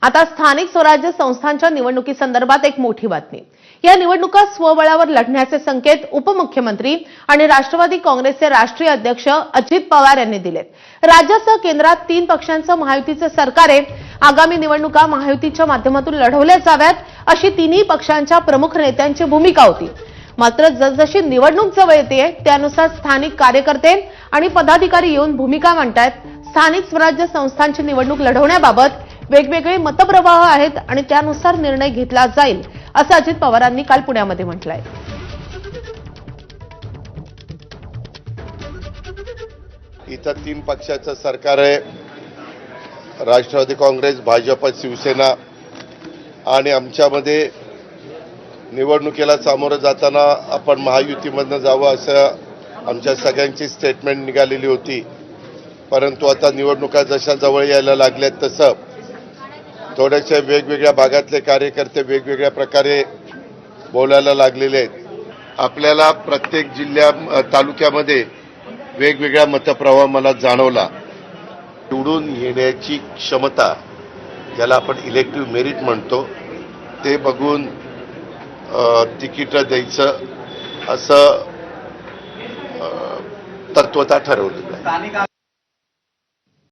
आता स्थानिक स्वराज्य संस्थांच्या निवडणुकीसंदर्भात एक मोठी बातमी। या निवडणुका स्वबळावर लढण्याचे संकेत उपमुख्यमंत्री आणि राष्ट्रवादी काँग्रेसचे राष्ट्रीय अध्यक्ष अजित पवार यांनी दिलेत। राज्यासह केंद्रात 3 पक्षांचं महायुतीचे सरकार आहे। आगामी निवडणुका महायुतीच्या माध्यमातून लढवल्या जाव्यात अशी तिन्ही पक्षांच्या प्रमुख नेत्यांची भूमिका होती। मात्र जसजशी निवडणूक जवळ येते त्यानुसार स्थानिक कार्यकर्ते आणि पदाधिकारी येऊन भूमिका मांडतायत। स्थानिक स्वराज्य संस्थांची निवडणूक लढवण्याबाबत वेगवेगळे मतप्रवाह आहेत आणि त्यानुसार निर्णय घेतला जाईल असं अजित पवारांनी काल पुण्यामध्ये म्हटलंय। इथं 3 पक्षाचं सरकार आहे, राष्ट्रवादी काँग्रेस, भाजप, शिवसेना आणि आमच्यामध्ये निवडणुकीला सामोरं जाताना आपण महायुतीमधनं जावं असं आमच्या सगळ्यांची स्टेटमेंट निघालेली होती। परंतु आता निवडणुका जशा जवळ यायला लागल्यात तसं थोडेसे वेगवेगळ्या भागातले कार्यकर्ते वेगवेगळ्या प्रकारे बोलायला लागलेले आहेत। आपल्याला प्रत्येक तालुक्यामध्ये वेगवेगळा मतप्रवाह मला जाणवला। निवडून येण्याची क्षमता, ज्याला आपण इलेक्टिव्ह मेरिट म्हणतो, ते बघून तिकीटं द्यायचं असं तत्वता ठरवलेलं आहे।